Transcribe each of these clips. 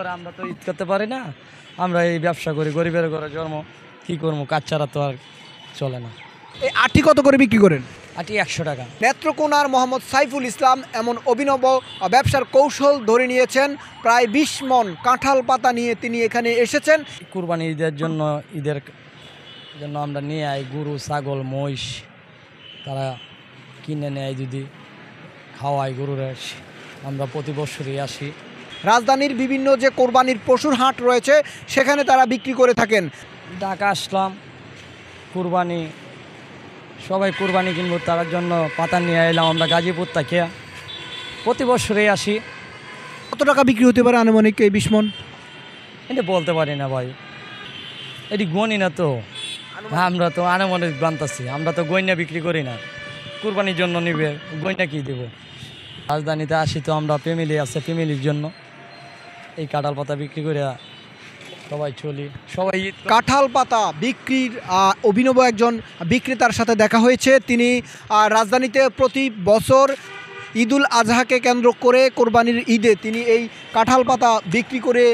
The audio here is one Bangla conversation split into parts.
আমরা তো ঈদ করতে পারি না, আমরা এই ব্যবসা করি, গরিবের ঘরে জন্ম, কি করবো, কাজ ছাড়া তো আর চলে না। এই আটি কত করে বিক্রি করেন? আটি 100 টাকা। নেত্রকোনার মোহাম্মদ সাইফুল ইসলাম এমন অভিনব ব্যবসার কৌশল ধরে নিয়েছেন। প্রায় 20 মণ কাঁঠাল পাতা নিয়ে তিনি এখানে এসেছেন। কুরবানি ঈদের জন্য আমরা নিয়ে আই গরু, ছাগল, মহিষ, তারা কিনে নেয়, যদি খাওয়াই গরুরা। আমরা প্রতি বছরই আসি। রাজধানীর বিভিন্ন যে কোরবানির পশুর হাট রয়েছে সেখানে তারা বিক্রি করে থাকেন। ঢাকা আসলাম কুরবানি, সবাই কুরবানি কিনবো, তার জন্য পাতা নিয়ে এলাম। আমরা গাজীপুর থেকে প্রতি বছরই আসি। কত টাকা বিক্রি হতে পারে আনুমানিক এই 20 মণ? এটা বলতে পারি না ভাই, এটি গণি না তো, আমরা তো আনুমানিক বানতাছি, আমরা তো গয়না বিক্রি করি না। কুরবানির জন্য নিবে, গয়না কি দেব? রাজধানীতে আসি তো আমরা, ফ্যামিলি আছে, ফ্যামিলির জন্য এই কাঁঠাল পাতা বিক্রি করে সবাই চলি। সবাই কাঁঠাল পাতা বিক্রির অভিনব একজন বিক্রেতার সাথে দেখা হয়েছে। তিনি রাজধানীতে প্রতি বছর ঈদুল আজহাকে কেন্দ্র করে কোরবানির ঈদে তিনি এই কাঁঠাল পাতা বিক্রি করে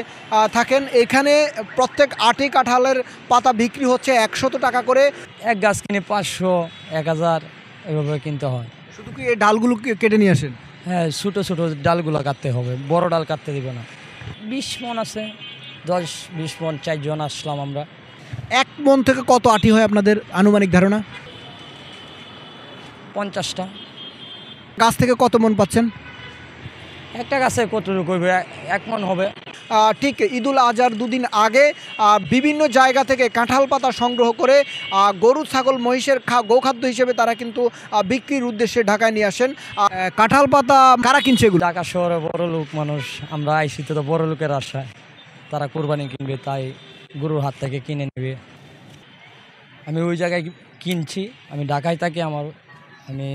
থাকেন। এখানে প্রত্যেক আটি কাঁঠালের পাতা বিক্রি হচ্ছে 100 টাকা করে। এক গাছ কিনে 500, 1000 এভাবে কিনতে হয়। শুধু কি এই ডালগুলো কেটে নিয়ে আসেন? হ্যাঁ, ছোটো ছোটো ডালগুলো কাটতে হবে, বড় ডাল কাটতে দিব না। 20 মণ আছে, 10-20 মণ, 4 জন আসলাম আমরা। 1 মণ থেকে কত আটি হয় আপনাদের আনুমানিক ধারণা? 50টা। গাছ থেকে কত মণ পাচ্ছেন? একটা গাছে কতটুকু হইবে? 1 মণ হবে। ঠিক ঈদুল আজহার দুদিন আগে বিভিন্ন জায়গা থেকে কাঁঠাল পাতা সংগ্রহ করে গরু, ছাগল, মহিষের গোখাদ্য হিসেবে তারা কিন্তু বিক্রির উদ্দেশ্যে ঢাকায় নিয়ে আসেন। কাঁঠাল পাতা কারা কিনছে এগুলো? ঢাকা শহরে বড় লোক মানুষ, আমরা আইসি তো বড় লোকের আশায়, তারা কোরবানি কিনবে, তাই গরুর হাত থেকে কিনে নেবে। আমি ওই জায়গায় কিনছি, আমি ঢাকায় থাকি, আমি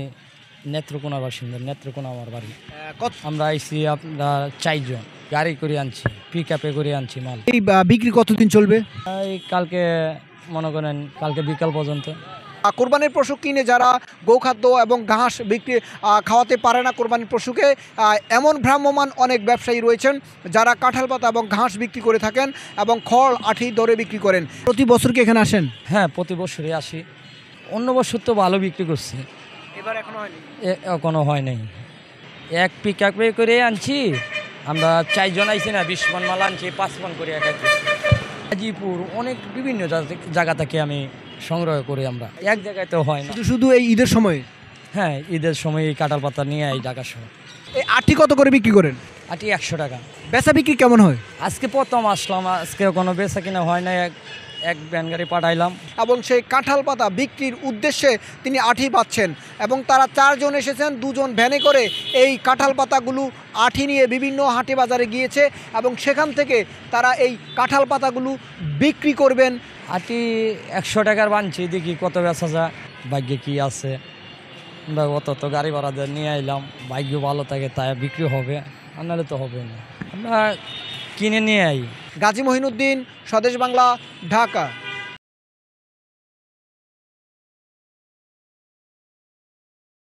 নেত্রকোনার বাসিন্দা, নেত্রকোনা আমার বাড়ি। আমরা আইসি আপনারা 4 জন, গাড়ি করে আনছি, পিক আপে করে আনছি মাল। এই বিক্রি কতদিন চলবে? এই কালকে মনে করেন, কালকে বিকাল পর্যন্ত। কোরবানির পশু কিনে যারা গোখাদ্য এবং ঘাস বিক্রি খাওয়াতে পারে না কোরবানির পশুকে, এমন ভ্রাম্যমান অনেক ব্যবসায়ী রয়েছেন যারা কাঁঠাল পাতা এবং ঘাস বিক্রি করে থাকেন এবং খড় আঠি দরে বিক্রি করেন। প্রতি বছর কি এখানে আসেন? হ্যাঁ, প্রতি বছরই আসি। অন্য বছর তো ভালো বিক্রি করছি, এবার এখনো হয়নি। এখনো হয় নাই। এক পিক আপে করে আনছি, আমরা 4 জন আইছি না, 20 মণ মাল আনছি, 5 মণ করে এক গাজীপুর অনেক বিভিন্ন জায়গা থেকে আমি সংগ্রহ করি। আমরা এক জায়গায় তো হয় না। শুধু এই ঈদের সময়? হ্যাঁ, ঈদের সময় এই কাঁঠাল পাতা নিয়ে এই ঢাকা শহর। এই আটি কত করে বিক্রি করেন? আটি 100 টাকা। বেচা বিক্রি কেমন হয়? আজকে প্রথম আসলাম, আজকে কোনো বেচা কিনা হয় না, এক ভ্যান গাড়ি পাঠাইলাম। এবং সেই কাঁঠাল পাতা বিক্রির উদ্দেশ্যে তিনি আঠি পাচ্ছেন এবং তারা 4 জন এসেছেন, 2 জন ভ্যানে করে এই কাঁঠাল পাতাগুলো আঠি নিয়ে বিভিন্ন হাটে বাজারে গিয়েছে এবং সেখান থেকে তারা এই কাঁঠাল পাতাগুলো বিক্রি করবেন। আটি 100 টাকার বানছি, দেখি কত বেচা যায়, ভাগ্যে কি আছে। আমরা অত তো গাড়ি ভাড়া দিয়ে নিয়ে আইলাম, ভাগ্য ভালো থাকে তাই বিক্রি হবে, আর নাহলে তো হবে না। আমরা কিনে নিয়ে আই। গাজী মহিনুদ্দিন, স্বদেশ বাংলা, ঢাকা।